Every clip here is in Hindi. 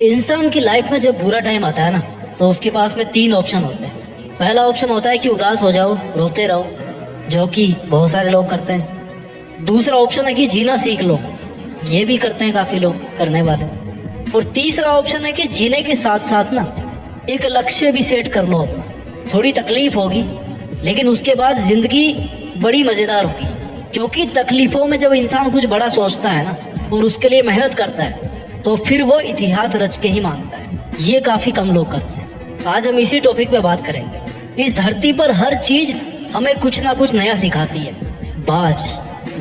इंसान की लाइफ में जब बुरा टाइम आता है ना, तो उसके पास में 3 ऑप्शन होते हैं। पहला ऑप्शन होता है कि उदास हो जाओ, रोते रहो, जो कि बहुत सारे लोग करते हैं। दूसरा ऑप्शन है कि जीना सीख लो, ये भी करते हैं काफ़ी लोग करने वाले। और तीसरा ऑप्शन है कि जीने के साथ साथ ना एक लक्ष्य भी सेट कर लो अपना। थोड़ी तकलीफ होगी, लेकिन उसके बाद ज़िंदगी बड़ी मज़ेदार होगी, क्योंकि तकलीफ़ों में जब इंसान कुछ बड़ा सोचता है ना और उसके लिए मेहनत करता है, तो फिर वो इतिहास रच के ही मानता है। ये काफ़ी कम लोग करते हैं। आज हम इसी टॉपिक पे बात करेंगे। इस धरती पर हर चीज़ हमें कुछ ना कुछ नया सिखाती है।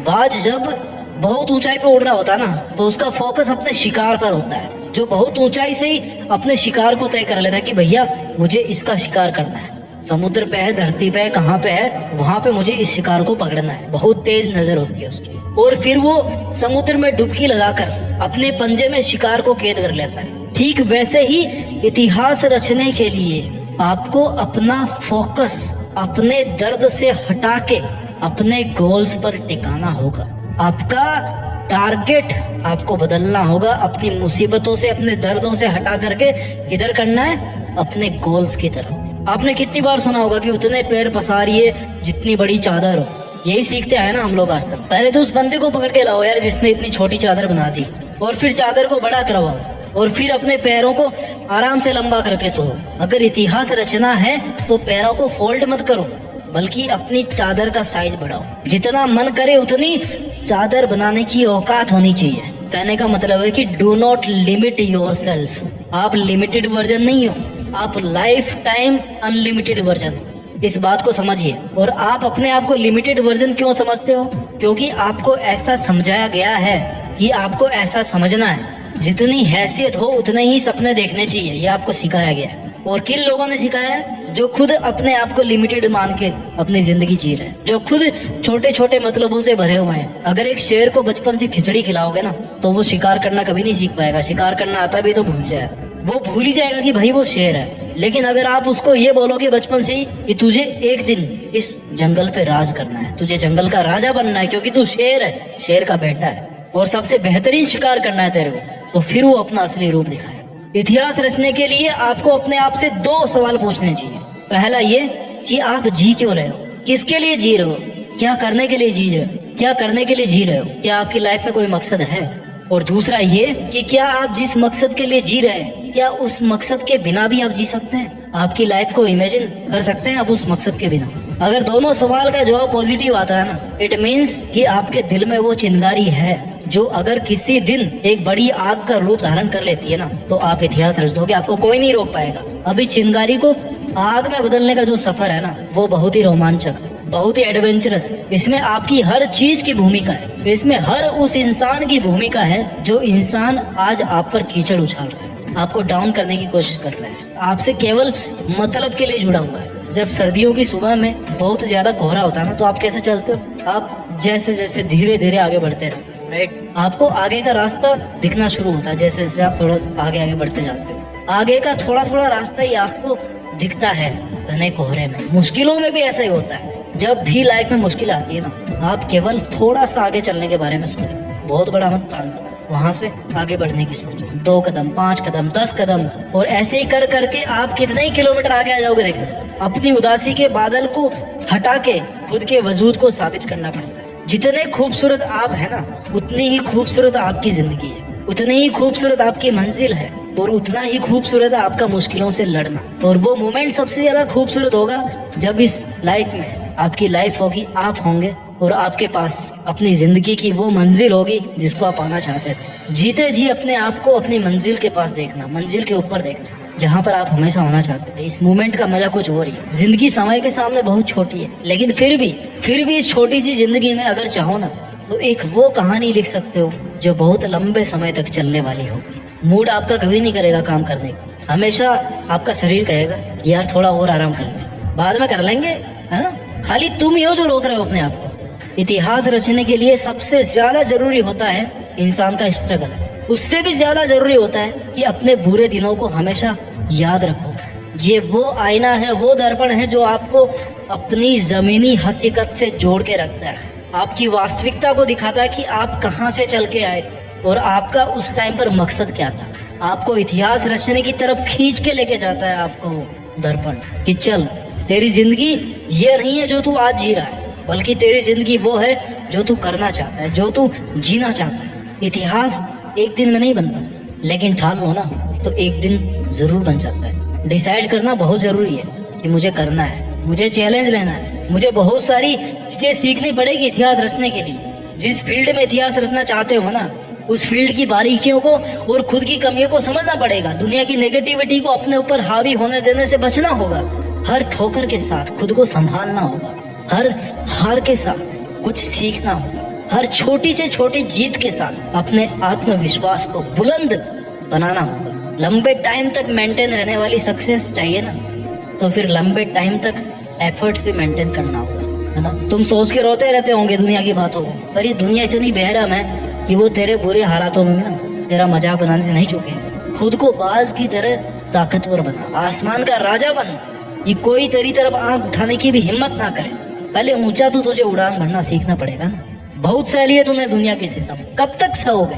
बाज जब बहुत ऊंचाई पे उड़ रहा होता है ना, तो उसका फोकस अपने शिकार पर होता है, जो बहुत ऊंचाई से ही अपने शिकार को तय कर लेता है कि भैया मुझे इसका शिकार करना है। समुद्र पे है, धरती पे है, कहाँ पे है, वहां पे मुझे इस शिकार को पकड़ना है। बहुत तेज नजर होती है उसकी, और फिर वो समुद्र में डुबकी लगाकर अपने पंजे में शिकार को कैद कर लेता है। ठीक वैसे ही इतिहास रचने के लिए आपको अपना फोकस अपने दर्द से हटा के अपने गोल्स पर टिकाना होगा। आपका टारगेट आपको बदलना होगा। अपनी मुसीबतों से, अपने दर्दों से हटा करके किधर करना है? अपने गोल्स की तरफ। आपने कितनी बार सुना होगा कि उतने पैर पसारिए जितनी बड़ी चादर हो। यही सीखते आए ना हम लोग आज तक। पहले तो उस बंदे को पकड़ के लाओ यार जिसने इतनी छोटी चादर बना दी, और फिर चादर को बड़ा करवाओ, और फिर अपने पैरों को आराम से लंबा करके सो। अगर इतिहास रचना है तो पैरों को फोल्ड मत करो, बल्कि अपनी चादर का साइज बढ़ाओ। जितना मन करे उतनी चादर बनाने की औकात होनी चाहिए। कहने का मतलब है कि डू नॉट लिमिट योरसेल्फ। आप लिमिटेड वर्जन नहीं हो, आप लाइफ टाइम अनलिमिटेड वर्जन हो। इस बात को समझिए। और आप अपने आप को लिमिटेड वर्जन क्यों समझते हो? क्योंकि आपको ऐसा समझाया गया है कि आपको ऐसा समझना है, जितनी हैसियत हो उतने ही सपने देखने चाहिए। ये आपको सिखाया गया है। और किन लोगों ने सिखाया है? जो खुद अपने आप को लिमिटेड मान के अपनी जिंदगी जी रहे हैं, जो खुद छोटे छोटे मतलबों से भरे हुए हैं। अगर एक शेर को बचपन से खिचड़ी खिलाओगे ना, तो वो शिकार करना कभी नहीं सीख पाएगा। शिकार करना आता भी तो भूल जाएगा, वो भूल ही जाएगा कि भाई वो शेर है। लेकिन अगर आप उसको ये बोलोगे बचपन से ही कि तुझे एक दिन इस जंगल पे राज करना है, तुझे जंगल का राजा बनना है, क्योंकि तू शेर है, शेर का बेटा है, और सबसे बेहतरीन शिकार करना है तेरे को, तो फिर वो अपना असली रूप दिखाए। इतिहास रचने के लिए आपको अपने आप से 2 सवाल पूछने चाहिए। पहला ये कि आप जी क्यों रहे हो, किसके लिए जी रहे हो, क्या करने के लिए जी रहे हो, क्या करने के लिए जी रहे हो, क्या आपकी लाइफ में कोई मकसद है। और दूसरा ये कि क्या आप जिस मकसद के लिए जी रहे हैं, क्या उस मकसद के बिना भी आप जी सकते हैं? आपकी लाइफ को इमेजिन कर सकते हैं आप उस मकसद के बिना? अगर दोनों सवाल का जवाब पॉजिटिव आता है ना, इट मीन्स कि आपके दिल में वो चिंगारी है, जो अगर किसी दिन एक बड़ी आग का रूप धारण कर लेती है ना, तो आप इतिहास रच दोगे, आपको कोई नहीं रोक पाएगा। अभी चिंगारी को आग में बदलने का जो सफर है ना, वो बहुत ही रोमांचक है, बहुत ही एडवेंचरस है। इसमें आपकी हर चीज की भूमिका है। इसमें हर उस इंसान की भूमिका है जो इंसान आज आप पर कीचड़ उछाल रहा है, आपको डाउन करने की कोशिश कर रहा है, आपसे केवल मतलब के लिए जुड़ा हुआ है। जब सर्दियों की सुबह में बहुत ज्यादा कोहरा होता है ना, तो आप कैसे चलते हो? आप जैसे जैसे धीरे धीरे आगे बढ़ते रहो, राइट, आपको आगे का रास्ता दिखना शुरू होता है। जैसे जैसे आप थोड़ा आगे आगे बढ़ते जाते हो, आगे का थोड़ा थोड़ा रास्ता ही आपको दिखता है घने कोहरे में। मुश्किलों में भी ऐसा ही होता है। जब भी लाइफ में मुश्किल आती है ना, आप केवल थोड़ा सा आगे चलने के बारे में सोचो, बहुत बड़ा मत प्लान करो, वहां से आगे बढ़ने की सोचो। 2 कदम, 5 कदम, 10 कदम, और ऐसे ही कर करके आप कितने ही किलोमीटर आगे आ जाओगे। देखना, अपनी उदासी के बादल को हटा के खुद के वजूद को साबित करना पड़ता है। जितने खूबसूरत आप है ना, उतनी ही खूबसूरत आपकी जिंदगी है, उतनी ही खूबसूरत आपकी मंजिल है, और उतना ही खूबसूरत है आपका मुश्किलों से लड़ना। और वो मोमेंट सबसे ज्यादा खूबसूरत होगा जब इस लाइफ में आपकी लाइफ होगी, आप होंगे, और आपके पास अपनी जिंदगी की वो मंजिल होगी जिसको आप पाना चाहते थे। जीते जी अपने आप को अपनी मंजिल के पास देखना, मंजिल के ऊपर देखना, जहाँ पर आप हमेशा होना चाहते थे। इस मोमेंट का मजा कुछ और ही है। जिंदगी समय के सामने बहुत छोटी है, लेकिन फिर भी इस छोटी सी जिंदगी में अगर चाहो ना, तो एक वो कहानी लिख सकते हो जो बहुत लंबे समय तक चलने वाली होगी। मूड आपका कभी नहीं करेगा काम करने का, हमेशा आपका शरीर कहेगा कि यार थोड़ा और आराम कर ले, बाद में कर लेंगे, है ना। खाली तुम ही हो जो रोक रहे हो अपने आप को। इतिहास रचने के लिए सबसे ज्यादा जरूरी होता है इंसान का स्ट्रगल। उससे भी ज्यादा जरूरी होता है कि अपने बुरे दिनों को हमेशा याद रखो। ये वो आईना है, वो दर्पण है जो आपको अपनी जमीनी हकीकत से जोड़ के रखता है, आपकी वास्तविकता को दिखाता है कि आप कहाँ से चल के आए थे, और आपका उस टाइम पर मकसद क्या था। आपको इतिहास रचने की तरफ खींच के लेके जाता है आपको वो दर्पण कि चल तेरी जिंदगी ये नहीं है जो तू आज जी रहा है, बल्कि तेरी जिंदगी वो है जो तू करना चाहता है, जो तू जीना चाहता है। इतिहास एक दिन में नहीं बनता, लेकिन ठान लो ना तो एक दिन जरूर बन जाता है। डिसाइड करना बहुत जरूरी है कि मुझे करना है, मुझे चैलेंज लेना है, मुझे बहुत सारी चीजें सीखनी पड़ेगी इतिहास रचने के लिए। जिस फील्ड में इतिहास रचना चाहते हो ना, उस फील्ड की बारीकियों को और खुद की कमियों को समझना पड़ेगा। दुनिया की नेगेटिविटी को अपने ऊपर हावी होने देने से बचना होगा। हर ठोकर के साथ खुद को संभालना होगा, हर हार के साथ कुछ सीखना होगा, हर छोटी से छोटी जीत के साथ अपने आत्मविश्वास को बुलंद बनाना होगा। लंबे टाइम तक मेंटेन रहने वाली सक्सेस चाहिए ना, तो फिर लंबे टाइम तक एफर्ट्स भी मेंटेन करना होगा, है ना। तुम सोच के रोते रहते होंगे दुनिया की बातों को, पर ये दुनिया इतनी बेरहम है कि वो तेरे बुरे हालातों में भी ना तेरा मजाक बनाने से नहीं चूके। खुद को बाज की तरह ताकतवर बना, आसमान का राजा बन, कि कोई तेरी तरफ आंख उठाने की भी हिम्मत ना करे। पहले ऊंचा तो तुझे उड़ान भरना सीखना पड़ेगा ना। बहुत सहली है तुमने दुनिया की सितम, कब तक सहोगे।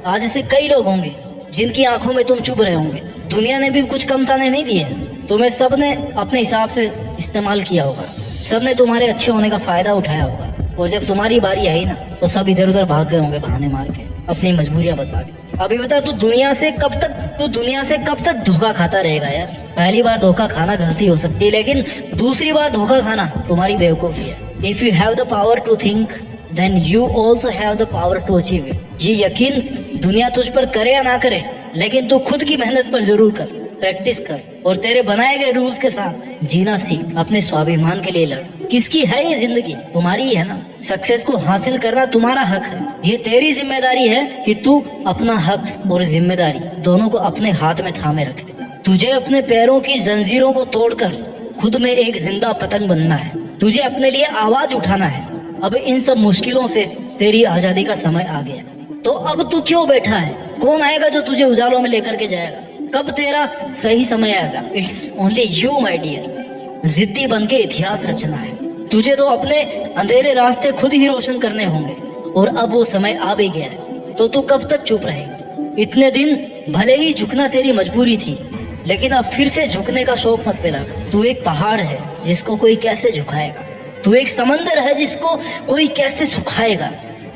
आज ऐसे कई लोग होंगे जिनकी आंखों में तुम चुभ रहे होंगे। दुनिया ने भी कुछ कम ताने नहीं दिए, तुम्हें सबने अपने हिसाब से इस्तेमाल किया होगा, सबने तुम्हारे अच्छे होने का फायदा उठाया होगा, और जब तुम्हारी बारी आई ना तो सब इधर उधर भाग गए होंगे बहाने मार के, अपनी मजबूरियां बता के। अभी बता तू दुनिया से कब तक धोखा खाता रहेगा यार। पहली बार धोखा खाना गलती हो सकती है, लेकिन दूसरी बार धोखा खाना तुम्हारी बेवकूफी है। If you have the power to think then you also have the power to achieve it. ये यकीन दुनिया तुझ पर करे या ना करे, लेकिन तू खुद की मेहनत पर जरूर कर, प्रैक्टिस कर, और तेरे बनाए गए रूल्स के साथ जीना सीख। अपने स्वाभिमान के लिए लड़। किसकी है ये जिंदगी? तुम्हारी ही है ना। सक्सेस को हासिल करना तुम्हारा हक है। ये तेरी जिम्मेदारी है कि तू अपना हक और जिम्मेदारी दोनों को अपने हाथ में थामे रखे। तुझे अपने पैरों की जंजीरों को तोड़कर खुद में एक जिंदा पतंग बनना है। तुझे अपने लिए आवाज उठाना है। अब इन सब मुश्किलों से तेरी आजादी का समय आ गया, तो अब तू क्यों बैठा है? कौन आएगा जो तुझे उजालों में लेकर के जाएगा? कब तेरा सही समय आएगा? It's only you my dear. जिद्दी बन के इतिहास रचना है। तुझे तो अपने अंधेरे रास्ते खुद ही रोशन करने होंगे, और अब वो समय आ भी गया है, तो तू कब तक चुप रहेगा? इतने दिन भले ही झुकना तेरी मजबूरी थी, लेकिन अब फिर से झुकने का शौक मत पैदा कर। तू एक पहाड़ है जिसको कोई कैसे झुकाएगा। तू एक समंदर है जिसको कोई कैसे सुखाएगा।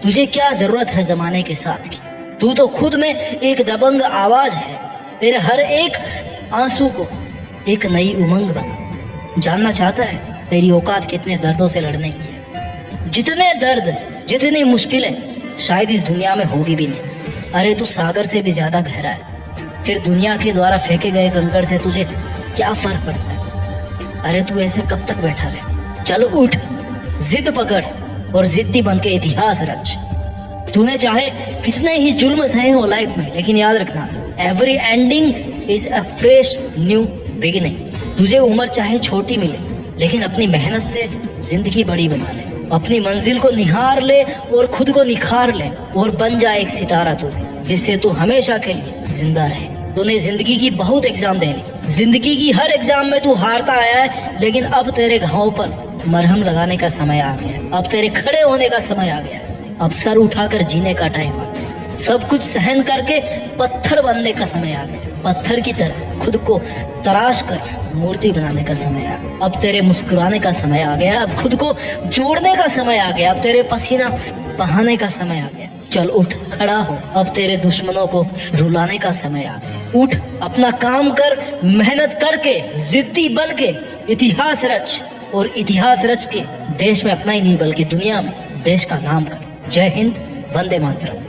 तुझे क्या जरूरत है जमाने के साथ की? तू तो खुद में एक दबंग आवाज है। तेरे हर एक आंसू को एक नई उमंग बना। जानना चाहता है तेरी औकात कितने दर्दों से लड़ने की है? जितने दर्द, जितनी मुश्किलें शायद इस दुनिया में होगी भी नहीं। अरे तू सागर से भी ज्यादा गहरा है। फिर दुनिया के द्वारा फेंके गए कंकड़ से तुझे क्या फर्क पड़ता है? अरे तू ऐसे कब तक बैठा रहे? चल उठ, जिद पकड़ और जिद्दी बन के इतिहास रच। तूने चाहे कितने ही जुल्म सहे हो लाइफ में, लेकिन याद रखना, every ending is a fresh new beginning. तुझे उम्र चाहे छोटी मिले, लेकिन अपनी मेहनत से जिंदगी बड़ी बना ले। अपनी मंजिल को निहार ले और खुद को निखार ले, और बन जाए एक सितारा तू भी, जिससे तू हमेशा के लिए जिंदा रहे। तूने जिंदगी की बहुत एग्जाम दे ली। जिंदगी की हर एग्जाम में तू हारता आया है, लेकिन अब तेरे घावों पर मरहम लगाने का समय आ गया। अब तेरे खड़े होने का समय आ गया। अब सर उठाकर जीने का टाइम आ गया। सब कुछ सहन करके पत्थर बनने का समय आ गया। पत्थर की तरह खुद को तराश कर मूर्ति बनाने का समय आ गया। अब तेरे मुस्कुराने का समय आ गया। अब खुद को जोड़ने का समय आ गया। अब तेरे पसीना बहाने का समय आ गया। चल उठ, खड़ा हो। अब तेरे दुश्मनों को रुलाने का समय आ गया। उठ, अपना काम कर, मेहनत करके जिद्दी बन के इतिहास रच, और इतिहास रच के देश में अपना ही नहीं बल्कि दुनिया में देश का नाम कर। जय हिंद, वंदे मातरम।